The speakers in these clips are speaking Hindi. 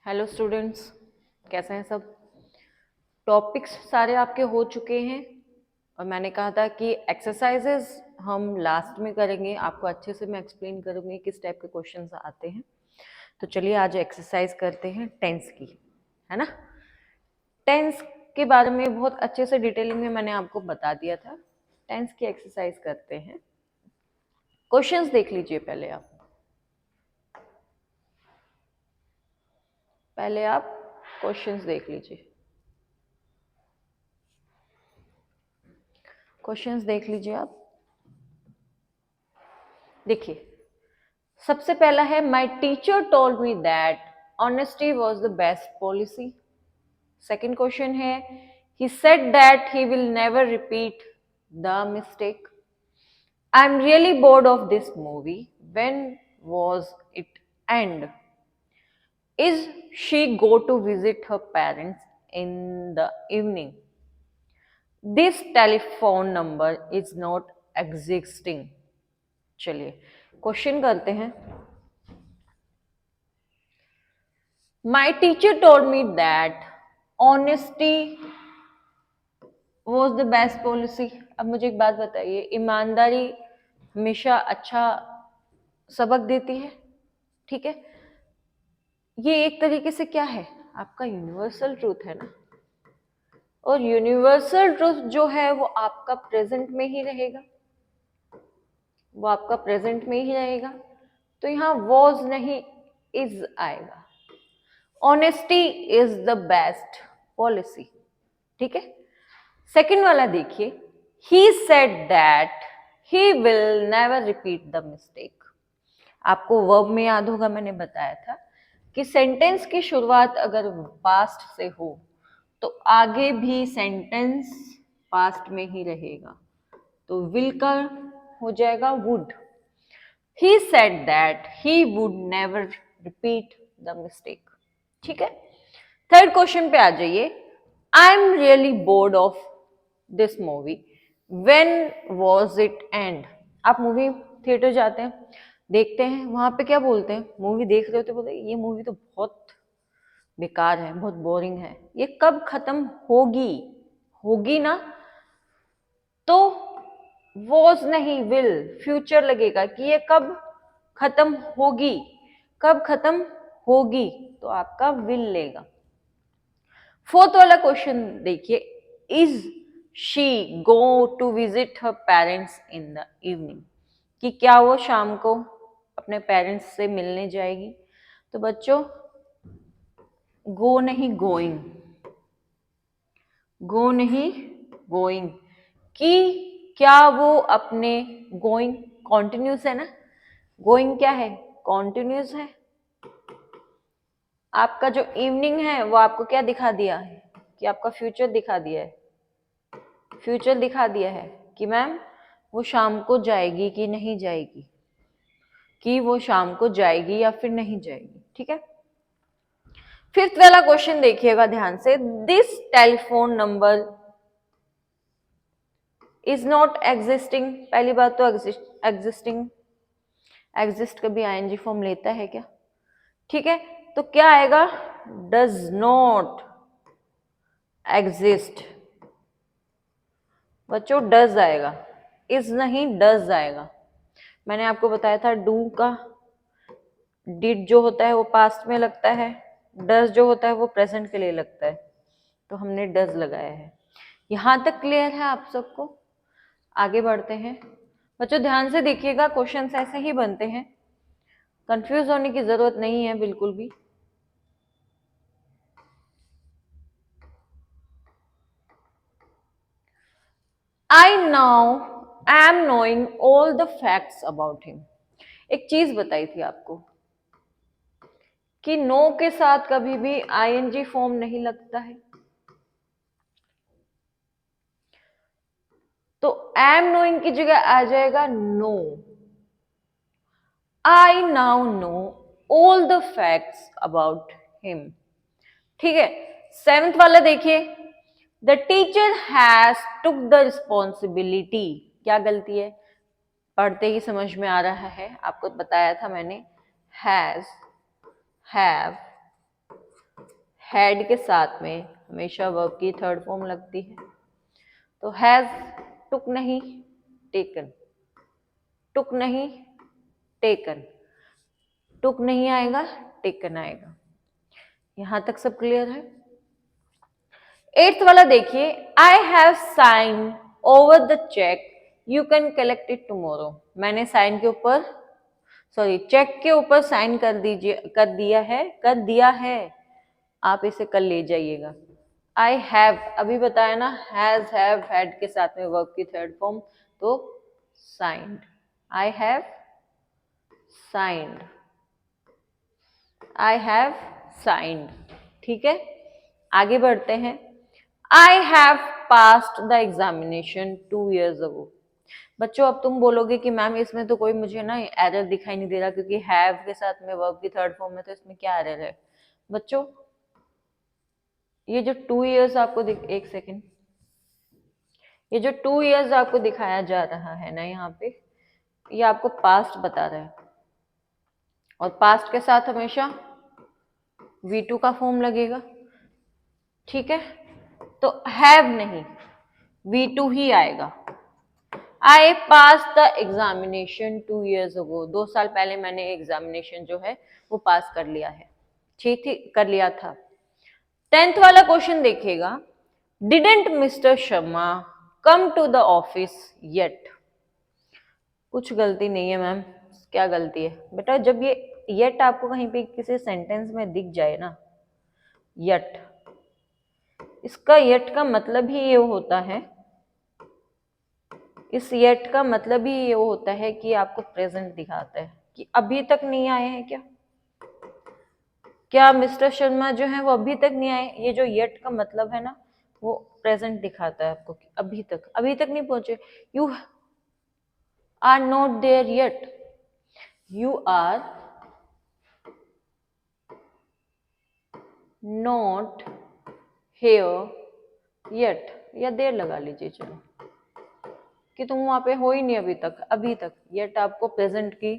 हेलो स्टूडेंट्स, कैसे हैं सब। टॉपिक्स सारे आपके हो चुके हैं और मैंने कहा था कि एक्सरसाइजेज हम लास्ट में करेंगे। आपको अच्छे से मैं एक्सप्लेन करूँगी किस टाइप के क्वेश्चंस आते हैं। तो चलिए आज एक्सरसाइज करते हैं टेंस की, है ना। टेंस के बारे में बहुत अच्छे से डिटेलिंग में मैंने आपको बता दिया था। टेंस की एक्सरसाइज करते हैं। क्वेश्चंस देख लीजिए पहले आप क्वेश्चंस देख लीजिए। क्वेश्चंस देख लीजिए आप। देखिए, सबसे पहला है my teacher told me that honesty was the best policy. Second question है he said that he will never repeat the mistake. I am really bored of this movie, when was it end. Is she go to visit her parents in the evening. This telephone number is not existing. चलिए क्वेश्चन करते हैं। My teacher told me that honesty was the best policy। अब मुझे एक बात बताइए, ईमानदारी हमेशा अच्छा सबक देती है, ठीक है। ये एक तरीके से क्या है, आपका यूनिवर्सल ट्रूथ है ना। और यूनिवर्सल ट्रूथ जो है वो आपका प्रेजेंट में ही रहेगा, वो आपका प्रेजेंट में ही रहेगा। तो यहाँ वॉज नहीं, इज आएगा। Honesty is the best policy, ठीक है। सेकेंड वाला देखिए, ही said that he will never repeat the mistake. आपको वर्ब में याद होगा, मैंने बताया था कि सेंटेंस की शुरुआत अगर पास्ट से हो तो आगे भी सेंटेंस पास्ट में ही रहेगा। तो विल का हो जाएगा would. He said that he would never repeat the mistake, ठीक है। थर्ड क्वेश्चन पे आ जाइए। आई am really bored of this movie, when was it and. आप मूवी थिएटर जाते हैं, देखते हैं, वहां पे क्या बोलते हैं, मूवी देख रहे होते बोलते हैं ये मूवी तो बहुत बेकार है, बहुत बोरिंग है, ये कब खत्म होगी। होगी ना, तो वॉज नहीं विल, फ्यूचर लगेगा कि ये कब खत्म होगी। कब खत्म होगी तो आपका विल लेगा। फोर्थ वाला क्वेश्चन देखिए, is she go to visit her parents in the evening. कि क्या वो शाम को अपने पेरेंट्स से मिलने जाएगी। तो बच्चों गो नहीं गोइंग, गो नहीं गोइंग। कि क्या वो अपने, गोइंग कॉन्टिन्यूस है ना, गोइंग क्या है, कॉन्टिन्यूस है। आपका जो इवनिंग है वो आपको क्या दिखा दिया है कि आपका फ्यूचर दिखा दिया है, फ्यूचर दिखा दिया है कि मैम वो शाम को जाएगी कि नहीं जाएगी, कि वो शाम को जाएगी या फिर नहीं जाएगी, ठीक है। फिफ्थ वाला क्वेश्चन देखिएगा ध्यान से, this telephone number is not existing. पहली बात तो एग्जिस्टिंग, एग्जिस्ट कभी आईएनजी फॉर्म लेता है क्या, ठीक है। तो क्या आएगा, डज नॉट एग्जिस्ट। बच्चों डज आएगा, इज नहीं डज आएगा। मैंने आपको बताया था डू का डिड जो होता है वो पास्ट में लगता है, डज जो होता है वो प्रेजेंट के लिए लगता है। तो हमने डज लगाया है। यहां तक क्लियर है आप सबको। आगे बढ़ते हैं बच्चों, ध्यान से देखिएगा, क्वेश्चंस ऐसे ही बनते हैं, कंफ्यूज होने की जरूरत नहीं है बिल्कुल भी। I now am knowing all the facts about him. एक चीज बताई थी आपको कि नो के साथ कभी भी आईएनजी फॉर्म नहीं लगता है। तो एम नोइंग की जगह आ जाएगा know. I now know all the facts about him, ठीक है। सेवेंथ वाला देखिए, the teacher has took the responsibility. क्या गलती है, पढ़ते ही समझ में आ रहा है, आपको बताया था मैंने, हैज, हैव, हैड के साथ में हमेशा वर्ब की थर्ड फॉर्म लगती है, तो हैज, टुक नहीं, टेकन, टुक नहीं, टेकन, टुक नहीं आएगा, टेकन आएगा। यहां तक सब क्लियर है? 8th वाला देखिए, I have sign over the cheque, you can collect it tomorrow. मैंने साइन के ऊपर, सॉरी, चेक के ऊपर साइन कर दिया है, आप इसे कल ले जाइएगा। आई हैव अभी बताया ना, हैज, हैव, हैड के साथ में वर्ब की थर्ड फॉर्म, तो signed, I have signed, I have signed. ठीक है, आगे बढ़ते हैं। I have passed the examination 2 years ago। बच्चों अब तुम बोलोगे कि मैम इसमें तो कोई मुझे ना एरर दिखाई नहीं दे रहा, क्योंकि हैव के साथ में वर्ब की थर्ड फॉर्म में, तो इसमें क्या एरर है? बच्चों ये जो 2 years आपको एक सेकेंड, ये जो 2 years आपको दिखाया जा रहा है ना यहाँ पे, ये आपको पास्ट बता रहा है, और पास्ट के साथ हमेशा V2 का फॉर्म लगेगा। ठीक है, तो हैव नहीं, V2 ही आएगा। आई पास द एग्जामिनेशन 2 years ago। 2 साल पहले मैंने एग्जामिनेशन जो है वो पास कर लिया है। ठीक थी, कर लिया था। 10th वाला क्वेश्चन देखिएगा, didn't Mister Sharma come to the office yet. कुछ गलती नहीं है मैम, क्या गलती है बेटा? जब ये येट आपको कहीं पे किसी सेंटेंस में दिख जाए ना, येट, इसका येट का मतलब ही ये होता है, इस येट का मतलब ही ये होता है कि आपको प्रेजेंट दिखाता है कि अभी तक नहीं आए हैं क्या? क्या मिस्टर शर्मा जो है वो अभी तक नहीं आए? ये जो येट का मतलब है ना, वो प्रेजेंट दिखाता है आपको कि अभी तक नहीं पहुंचे। You are not there yet, you are not here yet, या देर लगा लीजिए चलो, कि तुम वहां पे हो ही नहीं अभी तक येट आपको प्रेजेंट की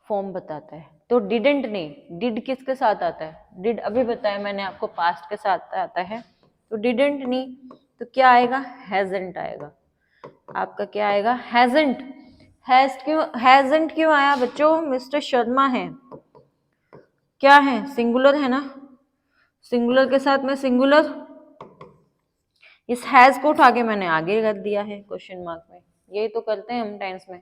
फॉर्म बताता है। तो डिडेंट नहीं, डिड किसके साथ आता है? डिड अभी बताया मैंने आपको, पास्ट के साथ आता है, तो डिडेंट नहीं, तो क्या आएगा? हैजेंट आएगा। आपका क्या आएगा? हैजेंट। हैजेंट क्यों आया बच्चों? मिस्टर शर्मा है, क्या है? सिंगुलर है ना, सिंगुलर के साथ में सिंगुलर, इस हैज को उठा के मैंने आगे रख दिया है क्वेश्चन मार्क में। यही तो करते हैं हम टेंस में,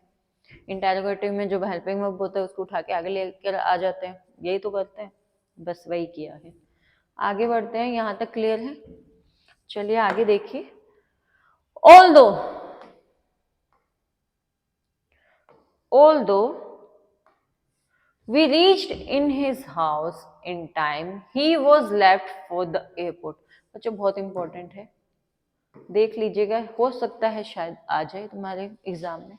इंटेरोगेटिव में जो हेल्पिंग वर्ब होता है उसको उठा के आगे लेकर आ जाते हैं, यही तो करते हैं, बस वही किया है। आगे बढ़ते हैं, यहाँ तक क्लियर है? चलिए आगे देखिए। although we reached in his house in time, he was left for the airport। बच्चों बहुत इंपॉर्टेंट है, देख लीजिएगा, हो सकता है शायद आ जाए तुम्हारे एग्जाम में।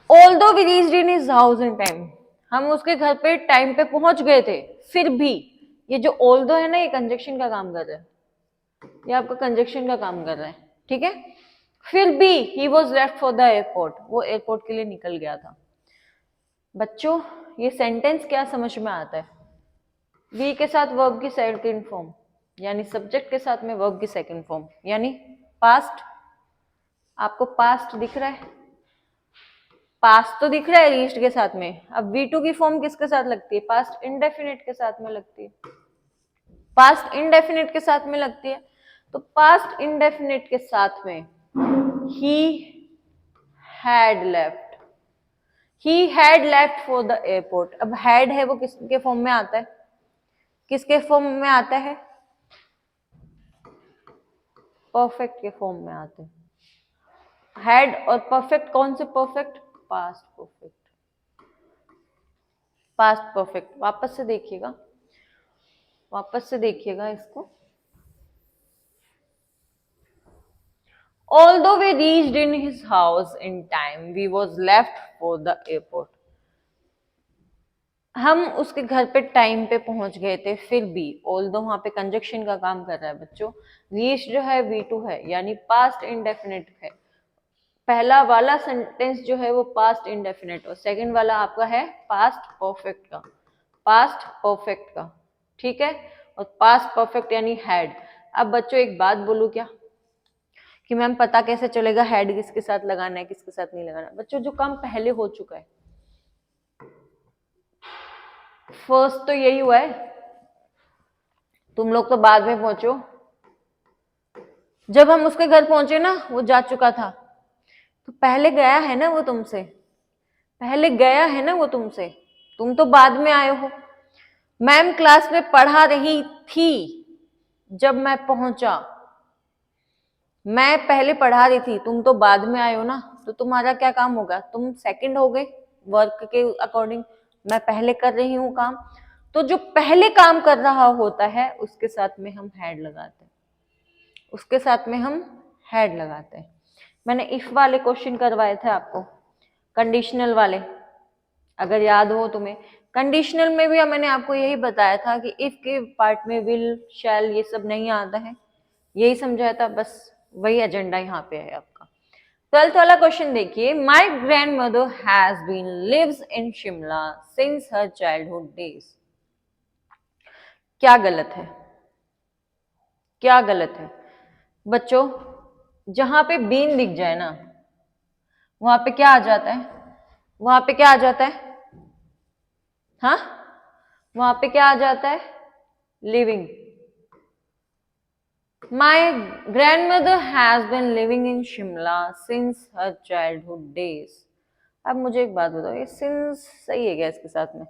Although we reached in his house in time, हम उसके घर पे टाइम पे पहुंच गए थे, फिर भी, ये जो although है ना, ये कंजक्शन का काम कर रहा है, ये आपका कंजक्शन का काम कर रहा है। ठीक है, फिर भी he was left for the airport, वो एयरपोर्ट के लिए निकल गया था। बच्चों ये सेंटेंस क्या समझ में आता है? वी के साथ वर्ब की सेकंड फॉर्म, यानी सब्जेक्ट के साथ में वर्ब की सेकंड फॉर्म, यानी पास्ट। आपको पास्ट दिख रहा है? पास्ट तो दिख रहा है रीच्ड के साथ में। अब V2 की फॉर्म किसके साथ लगती है? पास्ट इंडेफिनिट के साथ में लगती है, पास्ट इंडेफिनिट के साथ में लगती है। तो पास्ट इंडेफिनिट के साथ में he had left, he had left for the airport। अब had है वो किसके फॉर्म में आता है? किसके फॉर्म में आता है? परफेक्ट के फॉर्म में आते हैं। हैड और परफेक्ट, कौन से perfect? Past perfect, past perfect. वापस से देखिएगा, वापस से देखिएगा इसको। Although we reached in his house in time, we was left for the airport। हम उसके घर पे टाइम पे पहुंच गए थे, फिर भी, although वहां पे कंजक्शन का काम कर रहा है बच्चों। रीच जो है V2 है, यानी पास्ट इंडेफिनिट है। पहला वाला सेंटेंस जो है वो पास्ट इंडेफिनिट, और सेकंड वाला आपका है पास्ट परफेक्ट का, पास्ट परफेक्ट का। ठीक है, और पास्ट परफेक्ट यानी हैड। अब बच्चों एक बात बोलूं क्या कि मैम पता कैसे चलेगा हैड किसके साथ लगाना है किसके साथ नहीं लगाना? बच्चों जो काम पहले हो चुका है, फर्स्ट तो यही हुआ है, तुम लोग तो बाद में पहुंचो, जब हम उसके घर पहुंचे ना वो जा चुका था, तो पहले गया है ना वो तुमसे, पहले गया है ना वो तुमसे, तुम तो बाद में आए हो। मैम क्लास में पढ़ा रही थी जब मैं पहुंचा, मैं पहले पढ़ा रही थी, तुम तो बाद में आए हो ना, तो तुम्हारा क्या काम होगा? तुम सेकंड हो गए वर्क के अकॉर्डिंग, मैं पहले कर रही हूँ काम, तो जो पहले काम कर रहा होता है उसके साथ में हम हैड लगाते हैं, उसके साथ में हम हैड लगाते हैं। मैंने इफ वाले क्वेश्चन करवाए थे आपको, कंडीशनल वाले, अगर याद हो तुम्हें। कंडीशनल में भी मैंने आपको यही बताया था कि इफ के पार्ट में विल शैल ये सब नहीं आता है, यही समझाया था, बस वही एजेंडा यहाँ पे है आपका। 12th वाला क्वेश्चन देखिए, my grandmother has been lives in Shimla since her childhood days. क्या गलत है? क्या गलत है बच्चों? जहां पे बीन दिख जाए ना वहां पे क्या आ जाता है? वहां पे क्या आ जाता है? हाँ, वहां पे क्या आ जाता है? Living. My grandmother has been living in Shimla since her childhood days. अब मुझे एक बात बताओ, ये सिंस सही है क्या इसके साथ में?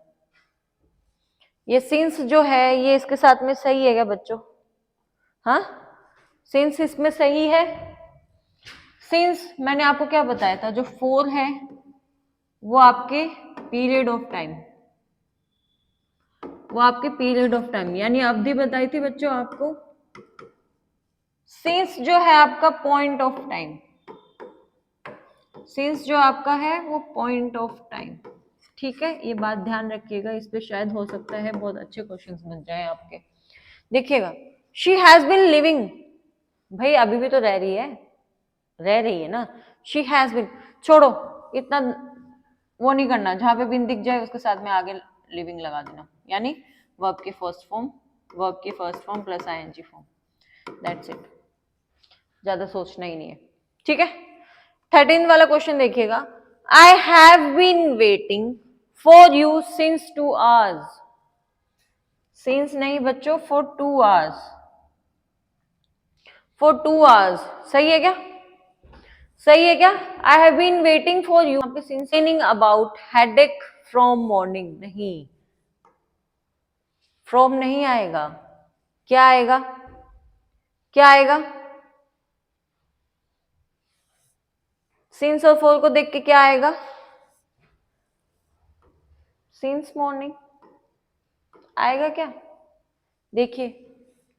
ये सिंस जो है ये इसके साथ में सही है क्या बच्चों? हाँ, सिंस इसमें सही है। सिंस मैंने आपको क्या बताया था, जो 4 है वो आपके पीरियड ऑफ टाइम, वो आपके पीरियड ऑफ टाइम यानी अवधि बताई थी बच्चों आपको। सिंस जो है आपका पॉइंट ऑफ टाइम, सिंस जो आपका है वो पॉइंट ऑफ टाइम, ठीक है, ये बात ध्यान रखिएगा, इस पे शायद हो सकता है बहुत अच्छे क्वेश्चंस बन जाए आपके। देखिएगा, शी हैज बीन लिविंग, भाई अभी भी तो रह रही है ना, शी हैज बीन, छोड़ो इतना वो नहीं करना, जहां पे बिन दिख जाए उसके साथ में आगे लिविंग लगा देना, यानी वर्ब की फर्स्ट फॉर्म, वर्ब की first form plus I N G form, that's it, ज्यादा सोचना ही नहीं है, ठीक है। 13 वाला क्वेश्चन देखिएगा, I have been waiting for you since 2 hours. Since नहीं बच्चों, फॉर 2 आवर्स, फॉर 2 आवर्स, सही है क्या? सही है क्या? I have been waiting for you, यहाँ पे since about headache from morning, नहीं, फ्रॉम नहीं आएगा, क्या आएगा? क्या आएगा? सिंस और फॉर को देख के क्या आएगा? सिंस मॉर्निंग आएगा क्या? देखिए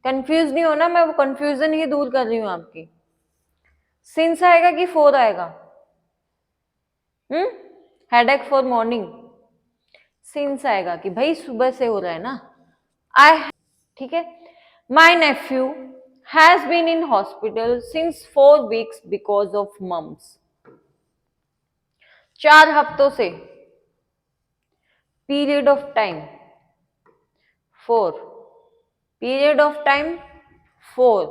कंफ्यूज नहीं होना, मैं वो कंफ्यूजन ही दूर कर रही हूं आपकी। सिंस आएगा कि फोर आएगा? हेडेक फॉर मॉर्निंग, सिंस आएगा कि भाई सुबह से हो रहा है ना। आई, ठीक है, my nephew has been in hospital since 4 weeks because of mumps. 4 हफ्तों से, period of time 4, period of time 4,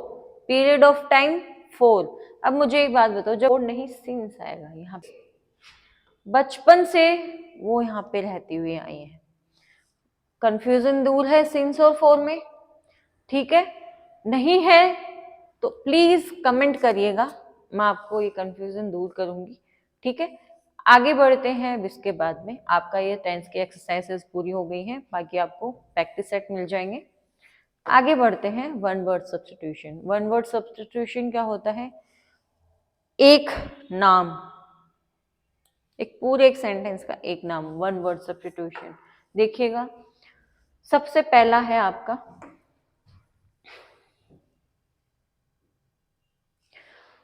period of time 4। अब मुझे एक बात बताओ, जब नहीं सिंस आएगा यहाँ, बचपन से वो यहाँ पे रहती हुई आई है, कंफ्यूजन दूर है सिंस और 4 में, ठीक है, नहीं है तो प्लीज कमेंट करिएगा, मैं आपको ये कंफ्यूजन दूर करूंगी, ठीक है। आगे बढ़ते हैं, इसके बाद में आपका ये टेंस की एक्सरसाइजेस पूरी हो गई हैं, बाकी आपको प्रैक्टिस सेट मिल जाएंगे। आगे बढ़ते हैं, one word substitution. One word substitution क्या होता है? एक नाम, एक पूरे एक सेंटेंस का एक नाम, वन वर्ड सब्स्टिट्यूशन। देखिएगा, सबसे पहला है आपका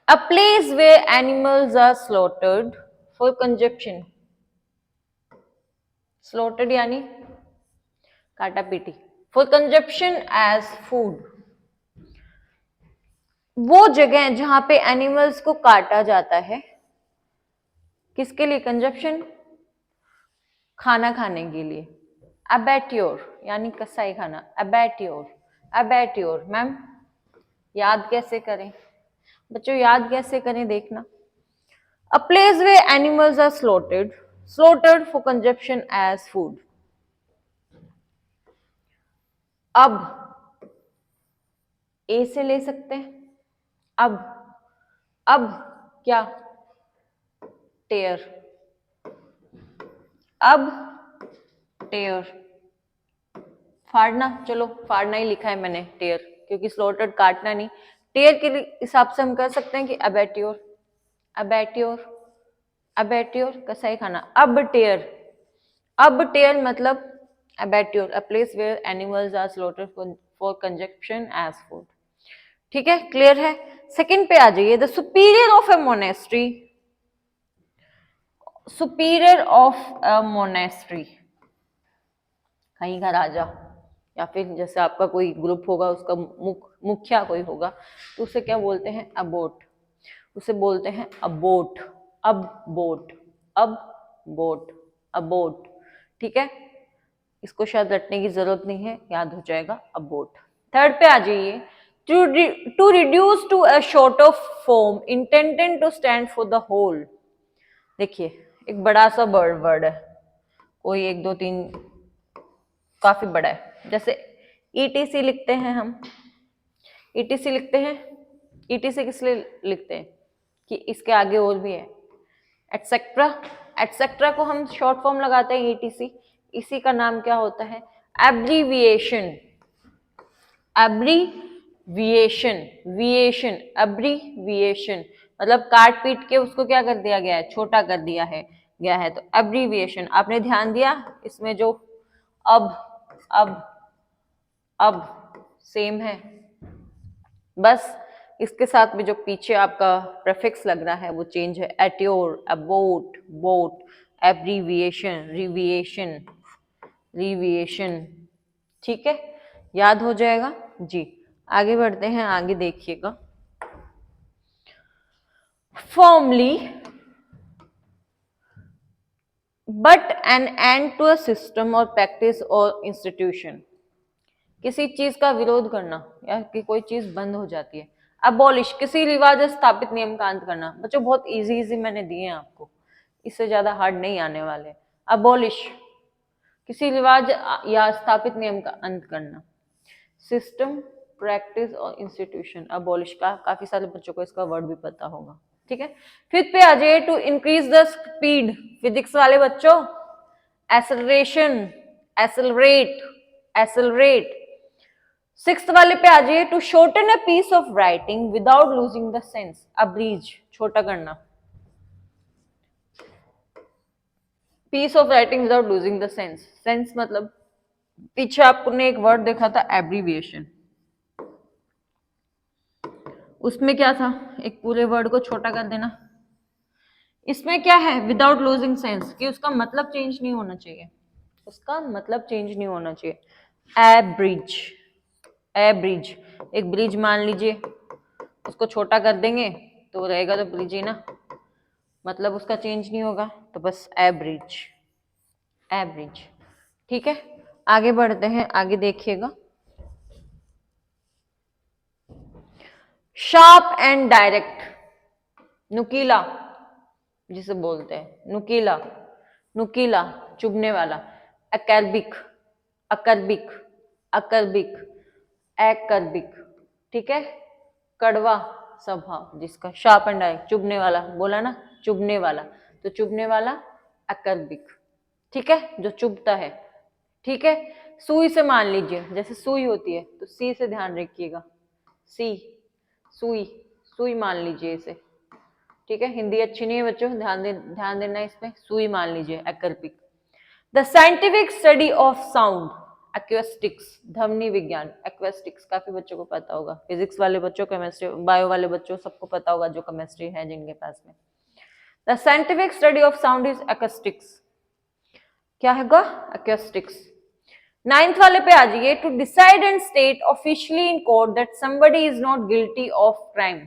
a place where animals are slaughtered for consumption। slaughtered यानी काटा PT, for consumption as food, वो जगह जहां पे एनिमल्स को काटा जाता है, किसके लिए? कंजप्शन, खाना खाने के लिए, अबैट्योर यानी कसाई खाना, अबैट्योर, अबैट्योर। मैम याद कैसे करें बच्चों, याद कैसे करें देखना। A place where animals are slaughtered for consumption as food. अब ए से ले सकते हैं, अब क्या, टेयर, अब टेयर, फाड़ना, चलो फाड़ना ही लिखा है मैंने टेयर, क्योंकि स्लॉटेड काटना नहीं, टेयर के हिसाब से हम कर सकते हैं कि अबैट्योर, अबैट्योर, अबैट्योर कसाई खाना, अब टेयर मतलब abattoir, a place where animals are slaughtered for consumption as food. ठीक है, क्लियर है। सेकंड पे आ जाइए, the superior of a monastery, superior of a monastery, कहीं का राजा या फिर जैसे आपका कोई ग्रुप होगा उसका मुखिया कोई होगा, तो उसे क्या बोलते हैं, अबोट, उसे बोलते हैं अबोट, अब बोट, अब बोट, अबोट। ठीक है, इसको शायद रटने की जरूरत नहीं है, याद हो जाएगा, अबोट। थर्ड पे आ जाइए, to reduce to a short of form intended to stand for the whole. देखिए एक बड़ा सा वर्ड है, कोई 1 2 3 काफी बड़ा है, जैसे ईटीसी लिखते हैं हम, ईटीसी लिखते हैं, ईटीसी किस लिए लिखते हैं कि इसके आगे और भी है, एटसेट्रा, एटसेट्रा को हम शॉर्ट फॉर्म लगाते हैं ईटीसी, इसी का नाम क्या होता है, एब्रीविएशन, एब्रीविएशन, विएशन, एब्रीविएशन मतलब काट पीट के उसको क्या कर दिया गया है, छोटा कर दिया है गया है, तो एब्रीविएशन। आपने ध्यान दिया इसमें जो अब अब सेम है, बस इसके साथ में जो पीछे आपका प्रेफिक्स लग रहा है वो चेंज है, एट्योर, अबोट, बोट, एब्रीविएशन, रिविएशन, रिविएशन। ठीक है, याद हो जाएगा जी। आगे बढ़ते हैं, आगे देखिएगा, formally but an end to a system और प्रैक्टिस और इंस्टीट्यूशन, किसी चीज का विरोध करना या कि कोई चीज बंद हो जाती है। अबॉलिश, किसी रिवाज स्थापित नियम का अंत करना। बच्चों बहुत इजी इजी मैंने दिए हैं आपको, इससे ज्यादा हार्ड नहीं आने वाले। अबॉलिश किसी रिवाज या स्थापित नियम का अंत करना। सिस्टम, प्रैक्टिस और इंस्टीट्यूशन, अबॉलिश का काफी सारे बच्चों को इसका वर्ड भी पता होगा। ठीक है, फिफ्थ पे आ जाइए, to increase the speed, physics वाले बच्चों, एक्सेलरेशन, एक्सेलरेट, एक्सेलरेट। सिक्स्थ वाले पे आ जाइए, to shorten a piece of writing without losing the sense, abridge, छोटा करना, piece of writing without losing the sense, sense मतलब पीछे आपने एक वर्ड देखा था एब्रीविएशन, उसमें क्या था, एक पूरे वर्ड को छोटा कर देना। इसमें क्या है, विदाउट लूजिंग सेंस, कि उसका मतलब चेंज नहीं होना चाहिए, उसका मतलब चेंज नहीं होना चाहिए। एब्रिज, एब्रिज, एक ब्रिज मान लीजिए, उसको छोटा कर देंगे तो रहेगा तो ब्रिज ही ना, मतलब उसका चेंज नहीं होगा, तो बस एब्रिज, एब्रिज। ठीक है, आगे बढ़ते हैं, आगे देखिएगा, शार्प एंड डायरेक्ट, नुकीला जिसे बोलते हैं, नुकीला, नुकीला, चुभने वाला। अकर्बिक, अकर्बिक, अकर्बिक, एकर्बिक। ठीक है, कड़वा स्वभाव जिसका, शार्प एंड डायरेक्ट, चुभने वाला, बोला ना चुभने वाला, तो चुभने वाला अकर्बिक। ठीक है, जो चुभता है। ठीक है, सुई से मान लीजिए, जैसे सुई होती है तो सी से ध्यान रखिएगा, सी, सुई, सुई मान लीजिए इसे। ठीक है, हिंदी अच्छी नहीं है बच्चों, ध्यान देना इसमें, सुई मान लीजिए, एक्कर्पिक। The scientific study of sound, acoustics, ध्वनि विज्ञान, एक्वेस्टिक्स काफी बच्चों को पता होगा, फिजिक्स वाले बच्चों, केमिस्ट्री, बायो वाले बच्चों सबको पता होगा जो केमिस्ट्री है जिनके पास में। The scientific study of sound is acoustics, क्या होगा, एक्वेस्टिक्स। नाइन्थ वाले पे आ जाइए, to decide and state officially in court that somebody is not guilty of crime,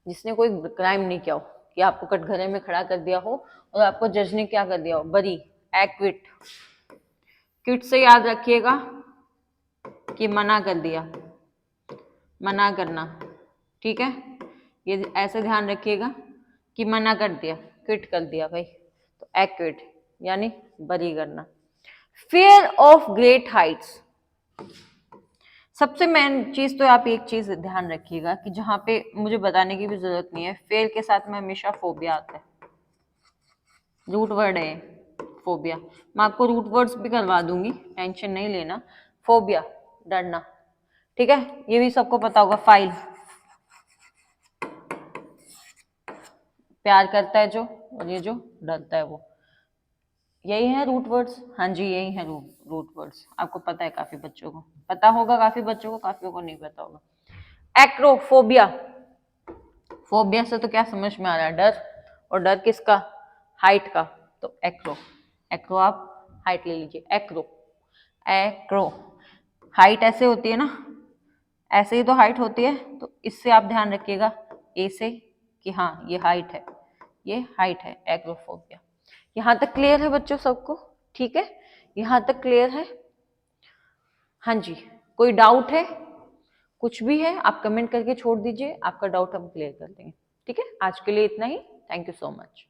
जिसने कोई क्राइम नहीं किया हो, कि आपको कटघरे में खड़ा कर दिया हो और आपको जज ने क्या कर दिया हो, बरी, एक्विट, किट से याद रखिएगा कि मना कर दिया, मना करना, ठीक है, ये ऐसे ध्यान रखिएगा कि मना कर दिया, क्विट कर दिया भाई, तो एक्विट यानी बरी करना। फियर ऑफ ग्रेट हाइट्स, सबसे मेन चीज तो आप एक चीज ध्यान रखिएगा कि जहां पे मुझे बताने की भी जरूरत नहीं है, फेयर के साथ में हमेशा फोबिया आता है, रूट वर्ड है फोबिया। मैं आपको रूट वर्ड्स भी करवा दूंगी, टेंशन नहीं लेना। फोबिया डरना, ठीक है, ये भी सबको पता होगा। फाइल प्यार करता है जो, और ये जो डरता है वो, यही है रूट वर्ड्स। हाँ जी यही है रूट वर्ड्स, आपको पता है, काफी बच्चों को पता होगा, काफी बच्चों को, काफियों को नहीं पता होगा। एक्रोफोबिया, फोबिया से तो क्या समझ में आ रहा है, डर, और डर किसका, हाइट का, तो एक्रो, एक्रो आप हाइट ले लीजिए, एक्रो, एक्रो, हाइट ऐसे होती है ना, ऐसे ही तो हाइट होती है, तो इससे आप ध्यान रखिएगा ए से कि हाँ ये हाइट है, ये हाइट है, एक्रोफोबिया। यहाँ तक क्लियर है बच्चों सबको, ठीक है, यहाँ तक क्लियर है। हाँ जी, कोई डाउट है, कुछ भी है आप कमेंट करके छोड़ दीजिए, आपका डाउट हम क्लियर कर देंगे, ठीक है। आज के लिए इतना ही, थैंक यू सो मच।